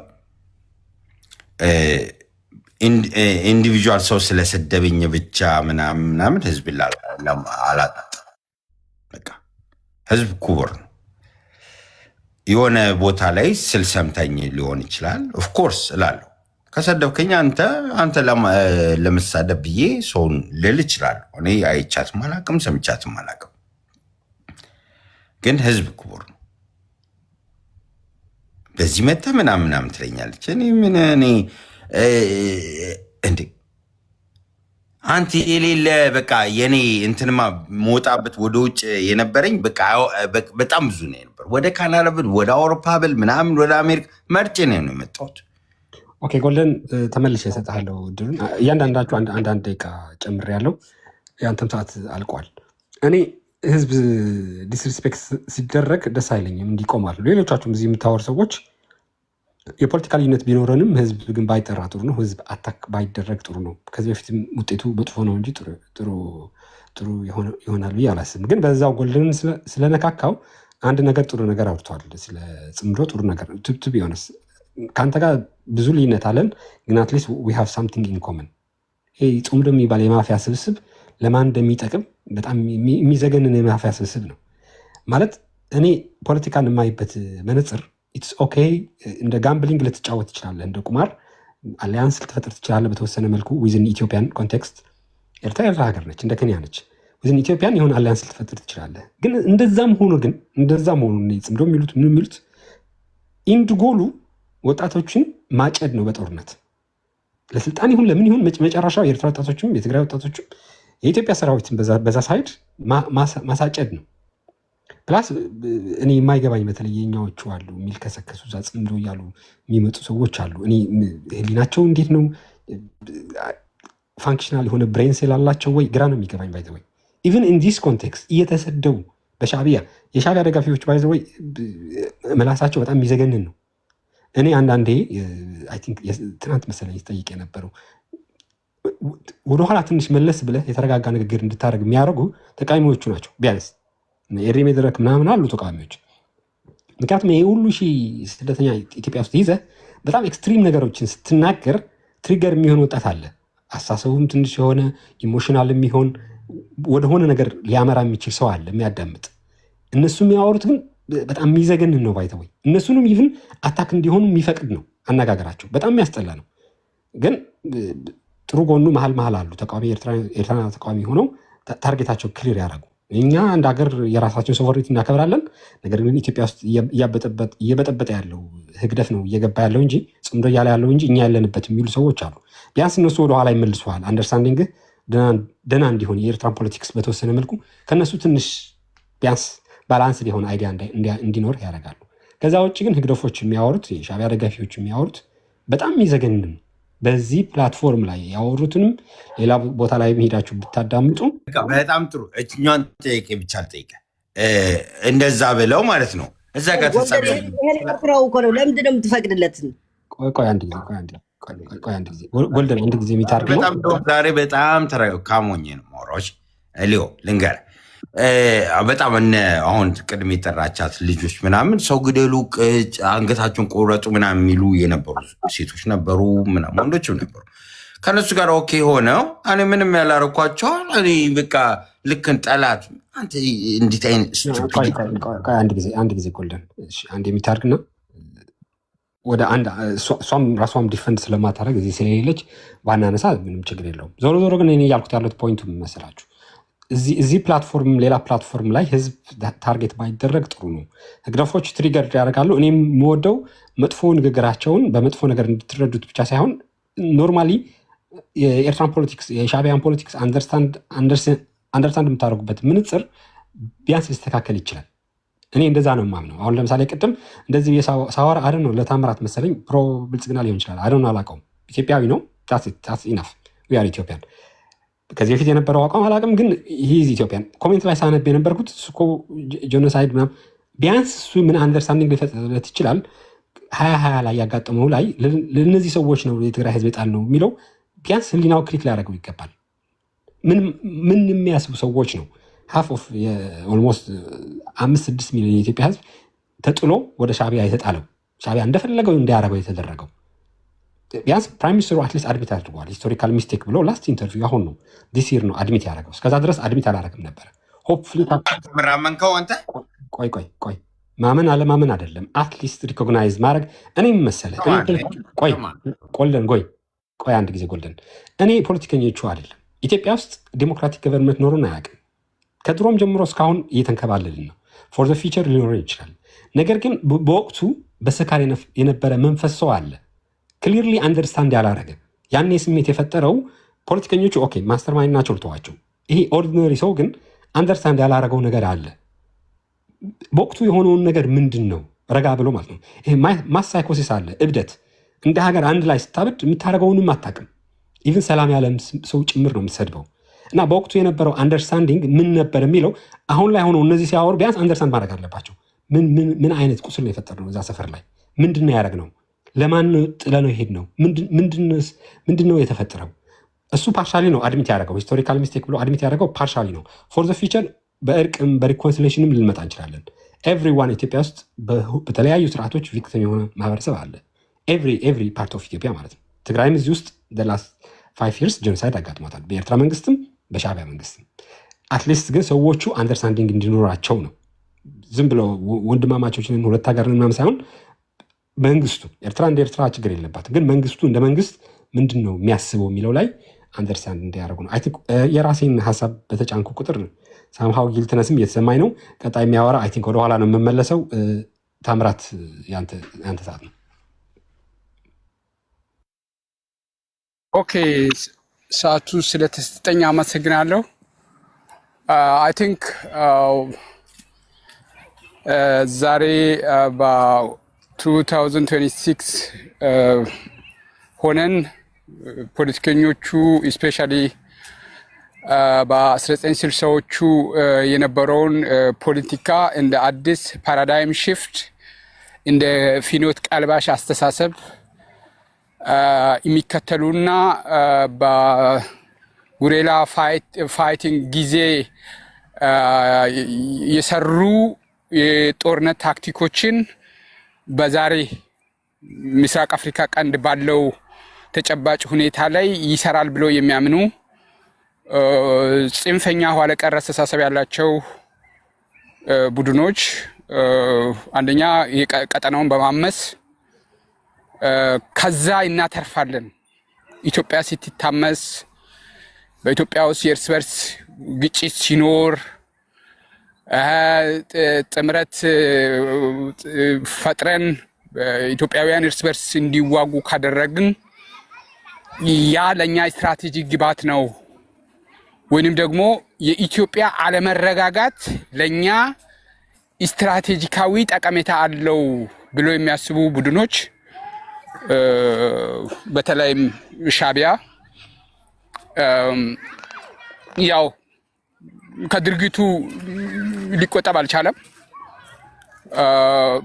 ኢንዲቪጁዋል ሰው ስለሰደበኝ ብቻ ምናምን ህዝብ አላጣጥ። በቃ ህዝብ ክቡር ነው። የሆነ ቦታ ላይ ስል ሰምተኝ ሊሆን ይችላል ኦፍኮርስ እላለሁ። ከሰደብከኝ አንተ ለመሳደብ ብዬ ሰውን ልል እችላለሁ። እኔ አይቻትም አላቅም፣ ሰምቻትም አላቅም። ግን ህዝብ ክቡር ነው። በዚህ መተ ምናምን ትለኛለች። እኔ እንዴ አንተ የሌለ በቃ የኔ እንትንማ መውጣበት ወደ ውጭ የነበረኝ በጣም ብዙ ነው የነበር። ወደ ካናዳ ብል፣ ወደ አውሮፓ ብል ምናምን ወደ አሜሪካ መርጬ ነው የመጣሁት። ኦኬ ጎልደን ተመልሼ እሰጥሃለሁ እድሉን። እያንዳንዳችሁ አንዳንድ ደቂቃ ጨምሬያለሁ። ያንተም ሰዓት አልቋል። እኔ ህዝብ ዲስሪስፔክት ሲደረግ ደስ አይለኝም፣ እንዲቆማሉ። ሌሎቻችሁም እዚህ የምታወሩ ሰዎች የፖለቲካ ልዩነት ቢኖረንም ህዝብ ግን ባይጠራ ጥሩ ነው። ህዝብ አታክ ባይደረግ ጥሩ ነው። ከዚህ በፊትም ውጤቱ መጥፎ ነው እንጂ ጥሩ ይሆናል ብዬ አላስብም። ግን በዛው ጎልደን ስለነካካው አንድ ነገር ጥሩ ነገር አውርተዋል። ስለ ጽምዶ ጥሩ ነገር ቱ ቢ ሆነስት ከአንተ ጋር ብዙ ልዩነት አለን፣ ግን አትሊስት ዊ ሃቭ ሳምቲንግ ኢን ኮመን። ይሄ ጽምዶ የሚባል የማፊያ ስብስብ ለማን እንደሚጠቅም በጣም የሚዘገንን የማፊያ ስብስብ ነው። ማለት እኔ ፖለቲካን የማይበት መነፅር ኢትስ ኦኬ። እንደ ጋምብሊንግ ልትጫወት ትችላለህ፣ እንደ ቁማር አሊያንስ ልትፈጥር ትችላለህ በተወሰነ መልኩ ዊዝን ኢትዮጵያን ኮንቴክስት። ኤርትራ ሀገር ነች፣ እንደ ኬንያ ነች። ዊዝን ኢትዮጵያን የሆነ አሊያንስ ልትፈጥር ትችላለህ። ግን እንደዛም ሆኖ ጽምዶ የሚሉት ምን የሚሉት ኢንድ ጎሉ ወጣቶችን ማጨድ ነው በጦርነት ለስልጣን ይሁን ለምን ይሁን መጨረሻው የኤርትራ ወጣቶችም የትግራይ ወጣቶችም የኢትዮጵያ ሰራዊትን በዛ ሳይድ ማሳጨድ ነው። ፕላስ እኔ የማይገባኝ በተለይ የኛዎቹ አሉ የሚልከሰከሱ እዛ ጽምዶ እያሉ የሚመጡ ሰዎች አሉ። እኔ ህሊናቸው እንዴት ነው ፋንክሽናል የሆነ ብሬን ሴል አላቸው ወይ ግራ ነው የሚገባኝ። ባይዘወይ ኢቨን ኢን ዲስ ኮንቴክስት እየተሰደቡ የሻዕቢያ ደጋፊዎች ባይዘወይ መላሳቸው በጣም የሚዘገንን ነው። እኔ አንዳንዴ ትናንት መሰለኝ ጠይቅ የነበረው ወደኋላ ትንሽ መለስ ብለህ የተረጋጋ ንግግር እንድታደርግ የሚያደርጉ ተቃዋሚዎቹ ናቸው። ቢያንስ ኤሪ መድረክ ምናምን አሉ ተቃዋሚዎች። ምክንያቱም ይህ ሁሉ ስደተኛ ኢትዮጵያ ውስጥ ይዘህ በጣም ኤክስትሪም ነገሮችን ስትናገር ትሪገር የሚሆን ወጣት አለ። አሳሰቡም ትንሽ የሆነ ኢሞሽናል የሚሆን ወደሆነ ነገር ሊያመራ የሚችል ሰው አለ የሚያዳምጥ። እነሱ የሚያወሩት ግን በጣም የሚዘገንን ነው። ባይተወይ እነሱንም ይህን አታክ እንዲሆኑ የሚፈቅድ ነው አነጋገራቸው። በጣም የሚያስጠላ ነው። ግን ጥሩ ጎኑ መሀል አሉ ተቃዋሚ ኤርትራ ተቃዋሚ ሆነው ታርጌታቸው ክሊር ያደረጉ። እኛ እንደ ሀገር የራሳችን ሶቨሬንቲ እናከብራለን፣ ነገር ግን ኢትዮጵያ ውስጥ እየበጠበጠ ያለው ህግደፍ ነው እየገባ ያለው እንጂ ጽምዶ እያለ ያለው እንጂ እኛ ያለንበት የሚሉ ሰዎች አሉ። ቢያንስ እነሱ ወደኋላ ይመልሱሃል። አንደርስታንዲንግ ደህና እንዲሆን የኤርትራን ፖለቲክስ በተወሰነ መልኩ ከነሱ ትንሽ ቢያንስ ባላንስ የሆነ አይዲያ እንዲኖር ያደርጋሉ። ከዛ ውጭ ግን ህግደፎች የሚያወሩት የሻዕቢያ ደጋፊዎች የሚያወሩት በጣም የሚዘገንን። በዚህ ፕላትፎርም ላይ ያወሩትንም ሌላ ቦታ ላይ ሄዳችሁ ብታዳምጡ በጣም ጥሩ። እኛን ጠይቄ ብቻ አልጠይቀ እንደዛ ብለው ማለት ነው። እዛ ጋር ተጻፈው እኮ ነው። ለምንድን ነው የምትፈቅድለት? ቆይ አንድ ጊዜ ጎልደን አንድ ጊዜ የሚታርግ ነው። ዛሬ በጣም ካሞኝ ነው ማውራዎች ሊዮ ልንገር በጣም አሁን ቅድም የጠራቻት ልጆች ምናምን ሰው ግደሉ፣ አንገታቸውን ቆረጡ ምናምን የሚሉ የነበሩ ሴቶች ነበሩ፣ ምናምን ወንዶችም ነበሩ። ከነሱ ጋር ኦኬ ሆነው እኔ ምንም ያላረኳቸዋል። እኔ በቃ ልክን ጠላት አንተ እንዴት አይነት አንድ ጊዜ ጎልደን አንድ የሚታርግና ወደ አንድ እሷም ራሷም ዲፈንድ ስለማታደርግ እዚህ ስለሌለች ባናነሳ ምንም ችግር የለውም። ዞሮ ግን እኔ ያልኩት ያለት ፖይንቱ መሰላችሁ እዚህ ፕላትፎርም ሌላ ፕላትፎርም ላይ ህዝብ ታርጌት ባይደረግ ጥሩ ነው። ህግደፎች ትሪገር ያደርጋሉ። እኔም የምወደው መጥፎ ንግግራቸውን በመጥፎ ነገር እንድትረዱት ብቻ ሳይሆን ኖርማሊ የኤርትራን ፖለቲክስ የሻዕቢያን ፖለቲክስ አንደርስታንድ የምታደርጉበት ምንጽር ቢያንስ ሊስተካከል ይችላል። እኔ እንደዛ ነው የማምነው። አሁን ለምሳሌ ቅድም እንደዚህ ሳወራ አደ ነው ለታምራት መሰለኝ ፕሮ ብልጽግና ሊሆን ይችላል። አደ ነው አላውቀውም። ኢትዮጵያዊ ነው ኢናፍ ዊአር ኢትዮጵያን ከዚህ በፊት የነበረው አቋም አላውቅም፣ ግን ይህ ኢትዮጵያን ኮሜንት ላይ ሳነብ የነበርኩት እኮ ጄኖሳይድ ምናምን ቢያንስ እሱ ምን አንደርስታንዲንግ ሊፈጥርለት ይችላል። 2020 ላይ ያጋጠመው ላይ ለእነዚህ ሰዎች ነው የትግራይ ህዝብ የጣል ነው የሚለው ቢያንስ ህሊናው ክሊክ ሊያደርገው ይገባል። ምን የሚያስቡ ሰዎች ነው ሃፍ ኦፍ ኦልሞስት 5-6 ሚሊዮን የኢትዮጵያ ህዝብ ተጥሎ ወደ ሻዕቢያ የተጣለው ሻዕቢያ እንደፈለገው እንዲያደርገው የተደረገው። ቢያንስ ፕራይም ሚኒስትሩ አትሊስት አድሚት አድርገዋል። ሂስቶሪካል ሚስቴክ ብሎ ላስት ኢንተርቪው አሁን ነው ዲስ ይር ነው አድሚት ያደረገው። እስከዛ ድረስ አድሚት አላደረግም ነበረ። ሆፕፉሊ ምራመንከው አንተ ቆይ ማመን አለማመን አይደለም። አትሊስት ሪኮግናይዝ ማድረግ እኔ መሰለ ቆይ አንድ ጊዜ ጎልደን እኔ ፖለቲከኞቹ አይደለም ኢትዮጵያ ውስጥ ዲሞክራቲክ ገቨርንመንት ኖሮን አያውቅም። ከድሮም ጀምሮ እስካሁን እየተንከባለልን ነው። ፎር ዘ ፊቸር ሊኖረን ይችላል። ነገር ግን በወቅቱ በስካር የነበረ መንፈስ ሰው አለ ክሊርሊ አንደርስታንድ ያላረገ ያኔ ስሜት የፈጠረው ፖለቲከኞቹ ኦኬ ማስተር ማይንድ ናቸው ልተዋቸው። ይሄ ኦርዲነሪ ሰው ግን አንደርስታንድ ያላረገው ነገር አለ። በወቅቱ የሆነውን ነገር ምንድን ነው ረጋ ብሎ ማለት ነው። ይሄ ማስ ሳይኮሲስ አለ፣ እብደት። እንደ ሀገር አንድ ላይ ስታብድ የምታደርገውንም አታውቅም። ኢቭን ሰላም ያለም ሰው ጭምር ነው የምትሰድበው። እና በወቅቱ የነበረው አንደርስታንዲንግ ምን ነበር የሚለው አሁን ላይ ሆነው እነዚህ ሲያወሩ ቢያንስ አንደርስታንድ ማድረግ አለባቸው። ምን አይነት ቁስል ነው የፈጠርነው እዛ ሰፈር ላይ? ምንድን ነው ያደረግነው? ለማን ጥለነው ሄድ ነው? ምንድን ነው የተፈጠረው? እሱ ፓርሻሊ ነው አድሚት ያደረገው። ሂስቶሪካል ሚስቴክ ብሎ አድሚት ያደረገው ፓርሻሊ ነው። ፎር ዘ ፊቸር በእርቅም በሪኮንሲሌሽንም ልንመጣ እንችላለን። ኤቭሪዋን ኢትዮጵያ ውስጥ በተለያዩ ስርዓቶች ቪክቲም የሆነ ማህበረሰብ አለ። ኤቭሪ ፓርት ኦፍ ኢትዮጵያ ማለት ነው። ትግራይም እዚህ ውስጥ ላስት 5 years ጄኖሳይድ አጋጥሟታል፣ በኤርትራ መንግስትም በሻዕቢያ መንግስትም። አትሊስት ግን ሰዎቹ አንደርስታንዲንግ እንዲኖራቸው ነው። ዝም ብለው ወንድማማቾችን ሁለት ሀገር ምናምን ሳይሆን መንግስቱ ኤርትራ እንደ ኤርትራ ችግር የለባትም፣ ግን መንግስቱ እንደ መንግስት ምንድን ነው የሚያስበው የሚለው ላይ አንደርስታንድ እንዲያደርጉ ነው። የራሴን ሀሳብ በተጫንኩ ቁጥር ሳምሃው ጊልትነስም እየተሰማኝ ነው። ቀጣይ የሚያወራ አይ ቲንክ ወደኋላ ነው የምመለሰው። ታምራት ያንተ ሰዓት ነው። ኦኬ፣ ሰዓቱ ስለተሰጠኝ አመሰግናለሁ። አይ ቲንክ ዛሬ በ2026 ሆነን ፖለቲከኞቹ ስፔሻሊ በ1960ዎቹ የነበረውን ፖለቲካ እንደ አዲስ ፓራዳይም ሽፍት እንደ ፊኖት ቀልባሽ አስተሳሰብ የሚከተሉና በጉሬላ ፋይቲንግ ጊዜ የሰሩ የጦርነት ታክቲኮችን በዛሬ ምስራቅ አፍሪካ ቀንድ ባለው ተጨባጭ ሁኔታ ላይ ይሰራል ብለው የሚያምኑ ጽንፈኛ ኋላ ቀር አስተሳሰብ ያላቸው ቡድኖች አንደኛ ቀጠናውን በማመስ ከዛ እናተርፋለን። ኢትዮጵያ ስትታመስ በኢትዮጵያ ውስጥ የእርስ በርስ ግጭት ሲኖር ጥምረት ፈጥረን ኢትዮጵያውያን እርስ በርስ እንዲዋጉ ካደረግን ያ ለኛ ስትራቴጂክ ግባት ነው፣ ወይንም ደግሞ የኢትዮጵያ አለመረጋጋት ለኛ ስትራቴጂካዊ ጠቀሜታ አለው ብሎ የሚያስቡ ቡድኖች በተለይም ሻዕቢያ ያው ከድርጊቱ ሊቆጠብ አልቻለም።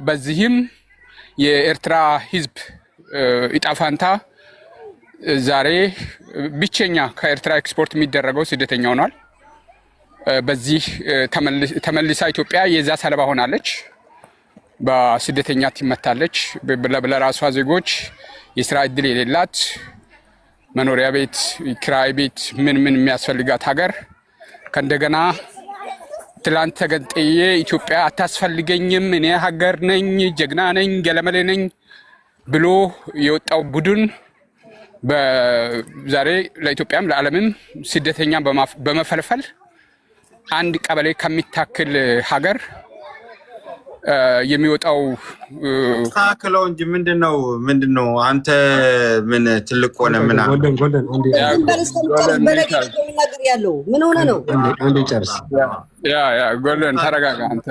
በዚህም የኤርትራ ሕዝብ ኢጣፋንታ ዛሬ ብቸኛ ከኤርትራ ኤክስፖርት የሚደረገው ስደተኛ ሆኗል። በዚህ ተመልሳ ኢትዮጵያ የዛ ሰለባ ሆናለች። በስደተኛ ትመታለች። ለራሷ ዜጎች የስራ እድል የሌላት መኖሪያ ቤት፣ ኪራይ ቤት ምን የሚያስፈልጋት ሀገር ከእንደገና ትላንት ተገንጥዬ ኢትዮጵያ አታስፈልገኝም እኔ ሀገር ነኝ ጀግና ነኝ ገለመሌ ነኝ ብሎ የወጣው ቡድን በዛሬ ለኢትዮጵያም ለዓለምም ስደተኛ በመፈልፈል አንድ ቀበሌ ከሚታክል ሀገር የሚወጣው ታክለው እንጂ ምንድነው አንተ ምን ትልቅ ሆነ ምን ያለው ምን ሆነ ነው? አንዴ ጨርስ። ጎልደን ተረጋጋ። አንተ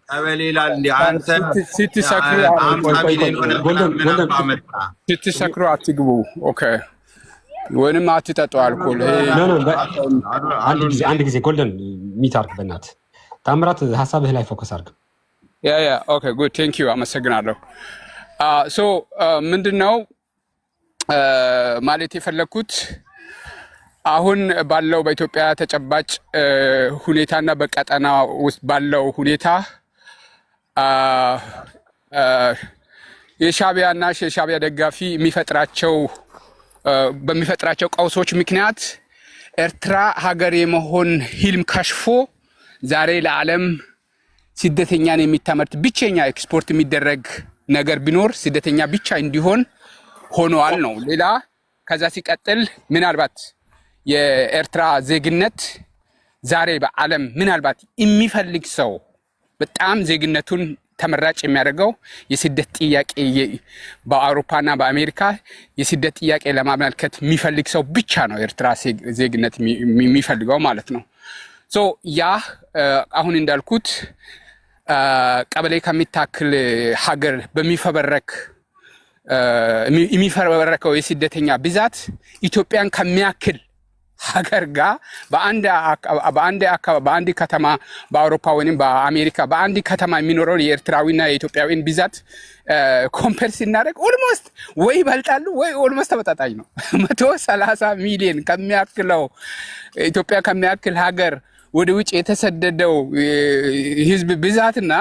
ቀበሌ ይላል እንዴ? አንተ ስትሰክሩ አትግቡ። ኦኬ፣ ወይንም አትጠጡ አልኮል። አንድ ጊዜ ጎልደን ሚት አድርግ በእናትህ። ታምራት ሀሳብህ ላይ ፎከስ አድርግ። ኦኬ ጉድ ቴንክ ዩ አመሰግናለሁ። ሶ ምንድነው ማለት የፈለኩት አሁን ባለው በኢትዮጵያ ተጨባጭ ሁኔታና በቀጠና ውስጥ ባለው ሁኔታ የሻዕቢያና የሻዕቢያ ደጋፊ በሚፈጥራቸው ቀውሶች ምክንያት ኤርትራ ሀገር የመሆን ህልም ከሽፎ ዛሬ ለዓለም ስደተኛን የሚታመርት ብቸኛ ኤክስፖርት የሚደረግ ነገር ቢኖር ስደተኛ ብቻ እንዲሆን ሆኗል ነው። ሌላ ከዛ ሲቀጥል ምናልባት የኤርትራ ዜግነት ዛሬ በዓለም ምናልባት የሚፈልግ ሰው በጣም ዜግነቱን ተመራጭ የሚያደርገው የስደት ጥያቄ በአውሮፓና በአሜሪካ የስደት ጥያቄ ለማመልከት የሚፈልግ ሰው ብቻ ነው ኤርትራ ዜግነት የሚፈልገው ማለት ነው። ሶ ያ አሁን እንዳልኩት ቀበሌ ከሚታክል ሀገር የሚፈበረከው የስደተኛ ብዛት ኢትዮጵያን ከሚያክል ሀገር ጋር በአንድ ከተማ በአውሮፓ ወይም በአሜሪካ በአንድ ከተማ የሚኖረው የኤርትራዊና የኢትዮጵያዊን ብዛት ኮምፔር ሲናደርግ ኦልሞስት ወይ ይበልጣሉ ወይ ኦልሞስት ተመጣጣኝ ነው። 130 ሚሊዮን ከሚያክለው ኢትዮጵያ ከሚያክል ሀገር ወደ ውጭ የተሰደደው ህዝብ ብዛትና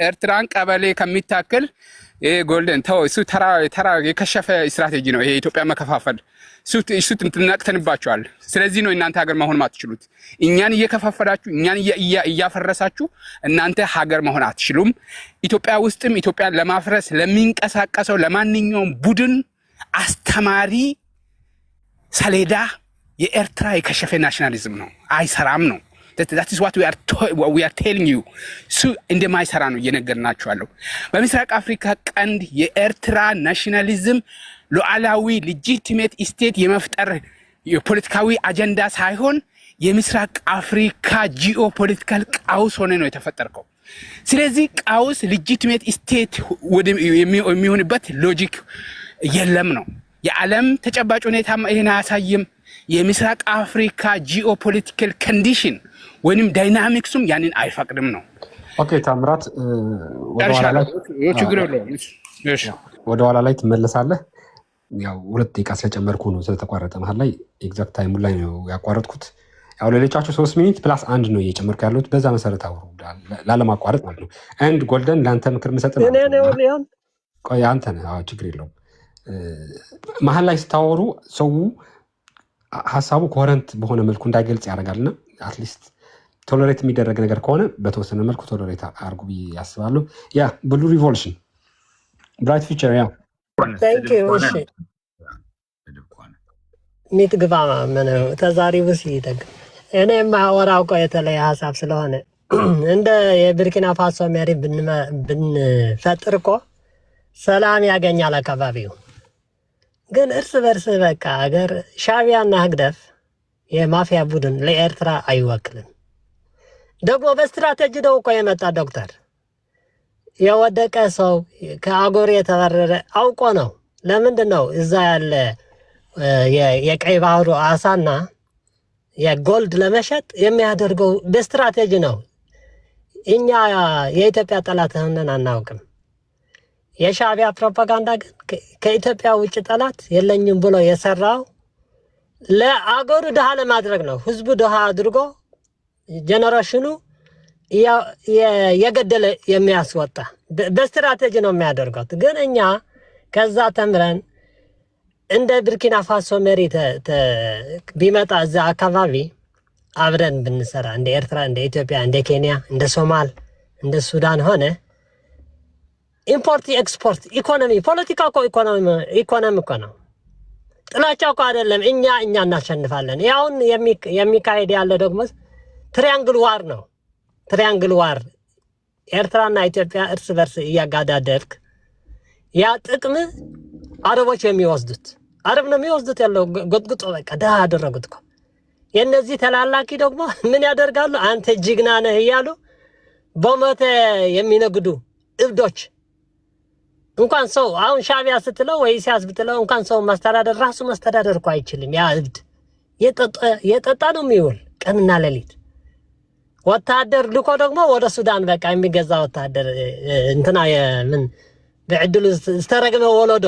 ኤርትራን ቀበሌ ከሚታክል ጎልደን ተው እሱ ተራ የከሸፈ ስትራቴጂ ነው። ይሄ ኢትዮጵያ መከፋፈል እሱ ትነቅተንባቸዋል። ስለዚህ ነው እናንተ ሀገር መሆን ማትችሉት። እኛን እየከፋፈላችሁ እኛን እያፈረሳችሁ እናንተ ሀገር መሆን አትችሉም። ኢትዮጵያ ውስጥም ኢትዮጵያን ለማፍረስ ለሚንቀሳቀሰው ለማንኛውም ቡድን አስተማሪ ሰሌዳ የኤርትራ የከሸፈ ናሽናሊዝም ነው። አይሰራም ነው። that is what we are telling you እሱ እንደማይሰራ ነው እየነገርናችሁ ያለው። በምስራቅ አፍሪካ ቀንድ የኤርትራ ናሽናሊዝም ሉዓላዊ ሌጂቲሜት ስቴት የመፍጠር የፖለቲካዊ አጀንዳ ሳይሆን የምስራቅ አፍሪካ ጂኦፖለቲካል ቀውስ ሆነ ነው የተፈጠረው። ስለዚህ ቀውስ ሌጂቲሜት ስቴት የሚሆንበት ሎጂክ የለም ነው። የዓለም ተጨባጭ ሁኔታ ይሄን አያሳይም። የምስራቅ አፍሪካ ጂኦፖለቲካል ኮንዲሽን ወይንም ዳይናሚክሱም ያንን አይፈቅድም ነው። ኦኬ ታምራት ወደ ኋላ ላይ ትመለሳለህ። ያው 2 ደቂቃ ስለጨመርኩ ነው ስለተቋረጠ መሀል ላይ ኤግዛክት ታይሙ ላይ ነው ያቋረጥኩት። ያው ለሌሎቻችሁ 3 ሚኒት ፕላስ 1 ነው እየጨመርኩ ያለሁት። በዛ መሰረት አውሩ ላለማቋረጥ ማለት ነው። አንድ ጎልደን ለአንተ ምክር ምሰጥ ነው። ቆይ አንተ ነህ። አዎ ችግር የለውም። መሀል ላይ ስታወሩ ሰው ሀሳቡ ኮረንት በሆነ መልኩ እንዳይገልጽ ያደርጋልና አትሊስት ቶለሬት የሚደረግ ነገር ከሆነ በተወሰነ መልኩ ቶለሬት አድርጉ ብዬ ያስባለሁ። ያ ብሉ ሪቮሉሽን ብራይት ፊቸር ያ ሚትግባ ምነው ተዛሪቡ ሲደግ እኔ ማወራው ቆ የተለየ ሀሳብ ስለሆነ እንደ የቡርኪና ፋሶ መሪ ብንፈጥር እኮ ሰላም ያገኛል አካባቢው። ግን እርስ በርስ በቃ ሀገር ሻዕቢያና ህግደፍ የማፊያ ቡድን ለኤርትራ አይወክልም። ደግሞ በስትራቴጂ ነው እኮ የመጣ ዶክተር የወደቀ ሰው ከአገሩ የተበረረ አውቆ ነው። ለምንድን ነው እዛ ያለ የቀይ ባህሩ አሳና የጎልድ ለመሸጥ የሚያደርገው? በስትራቴጂ ነው። እኛ የኢትዮጵያ ጠላት ሆነን አናውቅም። የሻዕቢያ ፕሮፓጋንዳ ግን ከኢትዮጵያ ውጭ ጠላት የለኝም ብሎ የሰራው ለአገሩ ድሃ ለማድረግ ነው። ህዝቡ ድሃ አድርጎ ጀነሬሽኑ የገደለ የሚያስወጣ በስትራቴጂ ነው የሚያደርገው። ግን እኛ ከዛ ተምረን እንደ ቡርኪና ፋሶ መሪ ቢመጣ እዛ አካባቢ አብረን ብንሰራ እንደ ኤርትራ፣ እንደ ኢትዮጵያ፣ እንደ ኬንያ፣ እንደ ሶማል፣ እንደ ሱዳን ሆነ ኢምፖርት ኤክስፖርት ኢኮኖሚ ፖለቲካ እኮ ኢኮኖሚ እኮ ነው። ጥላቻ እኮ አይደለም። እኛ እናሸንፋለን። ያውን የሚካሄድ ያለ ደግሞ ትሪያንግል ዋር ነው። ትሪያንግል ዋር ኤርትራና ኢትዮጵያ እርስ በርስ እያጋዳደልክ ያ ጥቅም አረቦች የሚወስዱት አረብ ነው የሚወስዱት ያለው ጎጥጉጦ በቃ ደሃ አደረጉት እኮ። የነዚህ ተላላኪ ደግሞ ምን ያደርጋሉ? አንተ ጅግና ነህ እያሉ በሞተ የሚነግዱ እብዶች። እንኳን ሰው አሁን ሻዕቢያ ስትለው ወይ ኢሳያስ ብትለው እንኳን ሰው ማስተዳደር ራሱ ማስተዳደር እኮ አይችልም። ያ እብድ የጠጣ ነው የሚውል ቀንና ሌሊት። ወታደር ልኮ ደግሞ ወደ ሱዳን በቃ የሚገዛ ወታደር እንትና ምን በዕድሉ ዝተረገመ ወለዶ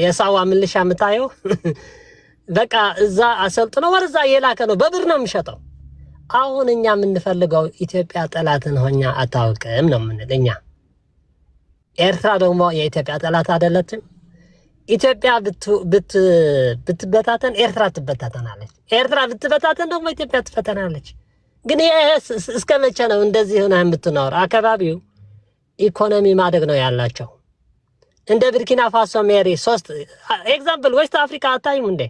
የሳዋ ምልሻ የምታየው በቃ እዛ አሰልጥኖ ወደዛ እየላከ ነው። በብር ነው የሚሸጠው። አሁን እኛ የምንፈልገው ኢትዮጵያ ጠላትን ሆኛ አታውቅም ነው የምንል እኛ። ኤርትራ ደግሞ የኢትዮጵያ ጠላት አይደለችም። ኢትዮጵያ ብትበታተን ኤርትራ ትበታተናለች። ኤርትራ ብትበታተን ደግሞ ኢትዮጵያ ትፈተናለች። ግን ይሄ እስከ መቼ ነው እንደዚህ ሆነ የምትኖር? አካባቢው ኢኮኖሚ ማደግ ነው ያላቸው። እንደ ቡርኪና ፋሶ ሜሪ 3 ኤግዛምፕል ዌስት አፍሪካ አታይም እንዴ?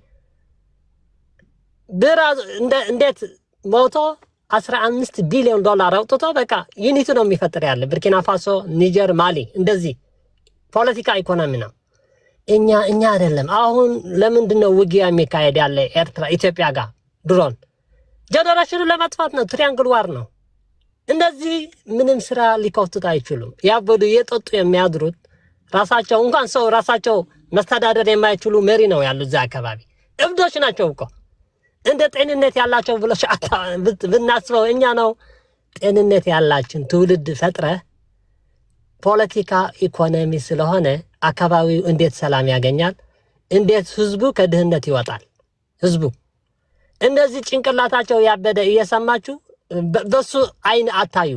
ብር እንዴት ሞቶ 15 ቢሊዮን ዶላር አውጥቶ በቃ ዩኒቲ ነው የሚፈጥር ያለ ቡርኪና ፋሶ፣ ኒጀር፣ ማሊ እንደዚህ ፖለቲካ ኢኮኖሚ ነው። እኛ አይደለም። አሁን ለምንድን ነው ውጊያ የሚካሄድ ያለ ኤርትራ ኢትዮጵያ ጋር? ድሮን ጀነሬሽኑ ለማጥፋት ነው። ትሪያንግል ዋር ነው። እንደዚህ ምንም ስራ ሊከፍቱት አይችሉም። ያበዱ የጠጡ የሚያድሩት ራሳቸው እንኳን ሰው ራሳቸው መስተዳደር የማይችሉ መሪ ነው ያሉ እዛ አካባቢ። እብዶች ናቸው እኮ እንደ ጤንነት ያላቸው ብሎ ብናስበው እኛ ነው ጤንነት ያላችን ትውልድ ፈጥረህ ፖለቲካ ኢኮኖሚ ስለሆነ አካባቢው እንዴት ሰላም ያገኛል? እንዴት ህዝቡ ከድህነት ይወጣል? ህዝቡ እንደዚህ ጭንቅላታቸው ያበደ እየሰማችሁ በሱ አይን አታዩ።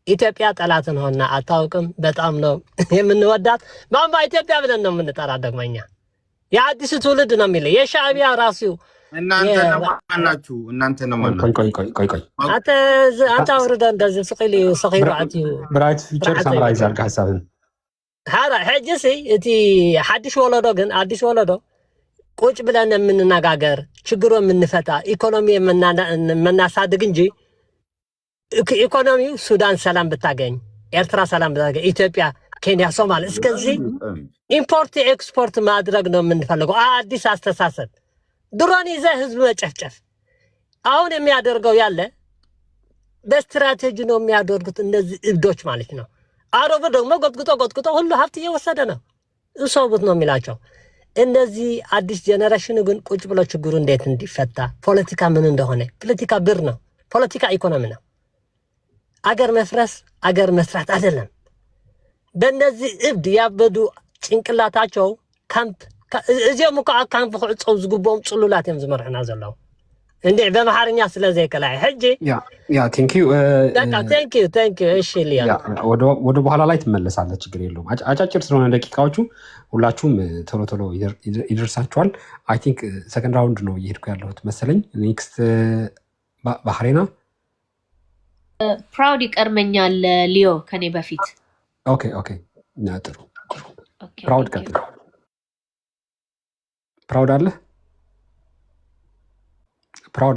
ኢትዮጵያ ጠላትን ሆና አታውቅም። በጣም ነው የምንወዳት። ማማ ኢትዮጵያ ብለን ነው የምንጠራት። ደግሞ እኛ የአዲሱ ትውልድ ነው የሚለው የሻዕቢያ ራሱ እናንተ ነው ማናችሁ? እናንተ ነው ማናችሁ? ቆይ አንተ አውርደ እንደዚህ ስቂሉ አትዩ ብራይት ፊቸር ሳምራይዝ አድርገህ ሀሳብን ሃራ ሕጂሲ እቲ ሓድሽ ወለዶ ግን አዲስ ወለዶ ቁጭ ብለን የምንነጋገር ችግሩ የምንፈታ ኢኮኖሚ የምናሳድግ እንጂ ኢኮኖሚው ሱዳን ሰላም ብታገኝ፣ ኤርትራ ሰላም ብታገኝ፣ ኢትዮጵያ፣ ኬንያ፣ ሶማሌ እስከዚህ ኢምፖርት ኤክስፖርት ማድረግ ነው የምንፈልገው። አዲስ አስተሳሰብ ድሮን ይዘህ ህዝብ መጨፍጨፍ አሁን የሚያደርገው ያለ በስትራቴጂ ነው የሚያደርጉት እነዚህ እብዶች ማለት ነው። አረቡ ደግሞ ጎጥጉጦ ሁሉ ሀብት እየወሰደ ነው። እሰቡት ነው የሚላቸው። እነዚህ አዲስ ጀነሬሽን ግን ቁጭ ብሎ ችግሩ እንዴት እንዲፈታ ፖለቲካ ምን እንደሆነ ፖለቲካ ብር ነው፣ ፖለቲካ ኢኮኖሚ ነው። አገር መፍረስ አገር መስራት አይደለም። በእነዚህ እብድ ያበዱ ጭንቅላታቸው ካምፕ እዚኦም እኮ ካምፕ ክዕፀው ዝግቦም ፅሉላት እዮም ዝመርሕና ዘለዉ እንዴ በመሓርኛ ስለዘይከላይ ሕጂ ቴንኪዩ። እሺ ልያ ወደ በኋላ ላይ ትመለሳለህ፣ ችግር የለውም። አጫጭር ስለሆነ ደቂቃዎቹ ሁላችሁም ቶሎ ይደርሳችኋል። አይ ቲንክ ሰከንድ ራውንድ ነው እየሄድኩ ያለሁት መሰለኝ። ኔክስት ባህሬና ፕራውድ ይቀርመኛል። ሊዮ ከኔ በፊት ኦኬ ጥሩ ፕራውድ ቀጥል። ፕራውድ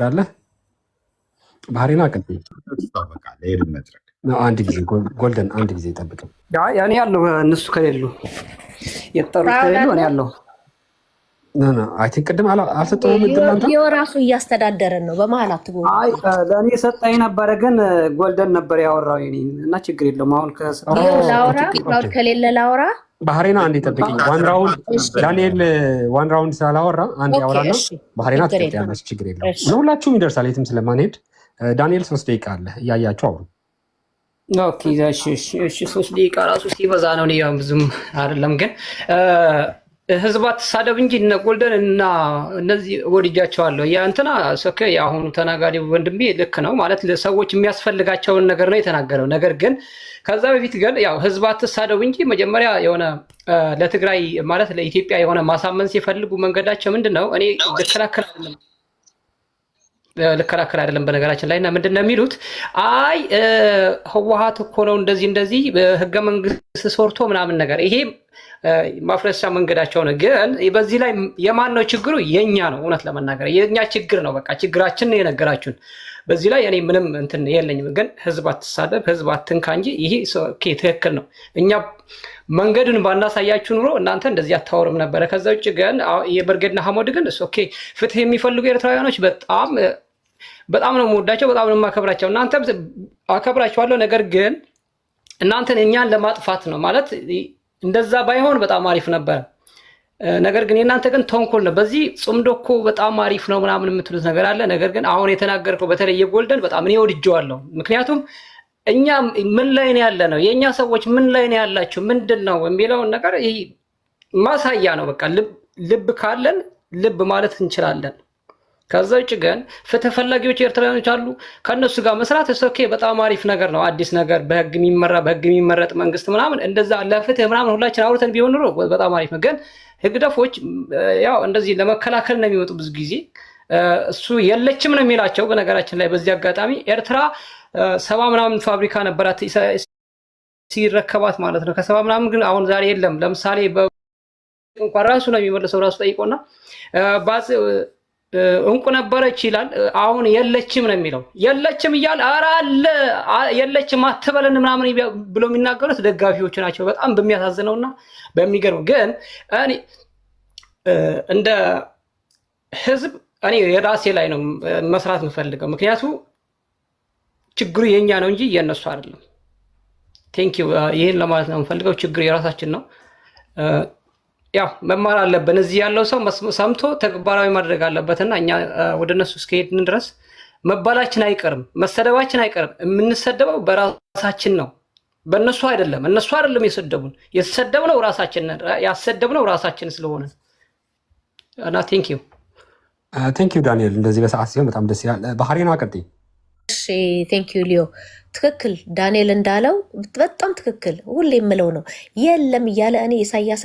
አለ ባህሬና ቀጥል። አንድ ጊዜ ጎልደን አንድ ጊዜ ጠብቅ። ያኔ ያለው እነሱ ከሌሉ የጠሩት ከሌሉ እኔ ያለው አይ ቲንክ ቅድም አልሰጠሁም። ሊዮ ራሱ እያስተዳደረን ነው። በመሀል አትጎ ለእኔ ሰጠኝ ነበረ፣ ግን ጎልደን ነበር ያወራው እና ችግር የለውም። አሁን ላውራ ፕራውድ ከሌለ ላውራ ባህሬና አንዴ ጠብቂኝ። ዳንኤል ዋን ራውንድ ስላላወራ አንድ ያወራና ባህሬና ትቀጥያለሽ። ችግር የለውም። ለሁላችሁም ይደርሳል የትም ስለማንሄድ። ዳንኤል 3 ደቂቃ አለ፣ እያያችሁ አውሩ። ኦኬ እሺ 3 ደቂቃ ራሱ ሲበዛ ነው። ያው ብዙም አይደለም፣ ግን ህዝብ አትሳደብ እንጂ እነ ጎልደን እና እነዚህ ወድጃቸዋለሁ። ያ እንትና ሶከ የአሁኑ ተናጋሪ ወንድሜ ልክ ነው ማለት ለሰዎች የሚያስፈልጋቸውን ነገር ነው የተናገረው። ነገር ግን ከዛ በፊት ግን ያው ህዝብ አትሳደብ እንጂ መጀመሪያ የሆነ ለትግራይ ማለት ለኢትዮጵያ የሆነ ማሳመን ሲፈልጉ መንገዳቸው ምንድነው? እኔ ልከራከር አይደለም በነገራችን ላይ እና ምንድነው የሚሉት? አይ ህወሓት እኮ ነው እንደዚህ በህገ መንግስት ሶርቶ ምናምን ነገር ይሄ ማፍረሻ መንገዳቸው ነው። ግን በዚህ ላይ የማን ነው ችግሩ? የኛ ነው። እውነት ለመናገር የኛ ችግር ነው። በቃ ችግራችን ነው የነገራችሁን። በዚህ ላይ እኔ ምንም እንትን የለኝም። ግን ህዝብ አትሳደብ፣ ህዝብ አትንካ እንጂ ይሄ ኦኬ ትክክል ነው። እኛ መንገዱን ባናሳያችሁ ኑሮ እናንተ እንደዚህ አታወሩም ነበረ። ከዛ ውጭ ግን የበርገድና ሐሞድ ግን ኦኬ ፍትህ የሚፈልጉ ኤርትራውያኖች በጣም ነው የምወዳቸው፣ በጣም ነው የማከብራቸው። እናንተም አከብራችኋለሁ። ነገር ግን እናንተን እኛን ለማጥፋት ነው ማለት እንደዛ ባይሆን በጣም አሪፍ ነበር። ነገር ግን የእናንተ ግን ተንኮል ነው። በዚህ ጽምዶ እኮ በጣም አሪፍ ነው ምናምን የምትሉት ነገር አለ። ነገር ግን አሁን የተናገርከው በተለይ የጎልደን በጣም እኔ ወድጄዋለሁ። ምክንያቱም እኛ ምን ላይ ነው ያለ ነው የእኛ ሰዎች ምን ላይ ነው ያላችሁ ምንድን ነው የሚለውን ነገር ይሄ ማሳያ ነው። በቃ ልብ ካለን ልብ ማለት እንችላለን። ከዛ ውጭ ግን ፍትህ ፈላጊዎች ኤርትራውያኖች አሉ። ከነሱ ጋር መስራት ኦኬ በጣም አሪፍ ነገር ነው። አዲስ ነገር በህግ የሚመረጥ መንግስት ምናምን እንደዛ ለፍትህ ምናምን ሁላችን አውርተን ቢሆን ኑሮ በጣም አሪፍ ነው። ግን ህግደፎች ያው እንደዚህ ለመከላከል ነው የሚመጡ ብዙ ጊዜ እሱ የለችም ነው የሚላቸው። በነገራችን ላይ በዚህ አጋጣሚ ኤርትራ 70 ምናምን ፋብሪካ ነበራት ሲረከባት ማለት ነው። ከ70 ምናምን ግን አሁን ዛሬ የለም። ለምሳሌ እንኳን ራሱ ነው የሚመልሰው ራሱ ጠይቆና እንቁ ነበረች ይላል። አሁን የለችም ነው የሚለው። የለችም እያለ ኧረ አለ የለችም አትበለን ምናምን ብሎ የሚናገሩት ደጋፊዎች ናቸው። በጣም በሚያሳዝነውና በሚገርም ግን እኔ እንደ ህዝብ እኔ የራሴ ላይ ነው መስራት የምፈልገው። ምክንያቱም ችግሩ የኛ ነው እንጂ የነሱ አይደለም። ቴንክ ዩ ይሄን ለማለት ነው የምፈልገው። ችግሩ የራሳችን ነው። ያው መማር አለብን። እዚህ ያለው ሰው ሰምቶ ተግባራዊ ማድረግ አለበትና እኛ ወደ እነሱ እስከሄድን ድረስ መባላችን አይቀርም፣ መሰደባችን አይቀርም። የምንሰደበው በራሳችን ነው፣ በእነሱ አይደለም። እነሱ አይደለም የሰደቡን፣ የተሰደብነው ራሳችን፣ ያሰደብነው ራሳችን ስለሆነ እና ቴንክ ዩ ዳንኤል። እንደዚህ በሰዓት ሲሆን በጣም ደስ ይላል። ባህሬን አቀጥይ። እሺ ቴንክ ዩ ሊዮ። ትክክል ዳንኤል እንዳለው በጣም ትክክል። ሁሌ የምለው ነው የለም እያለ እኔ ኢሳያስ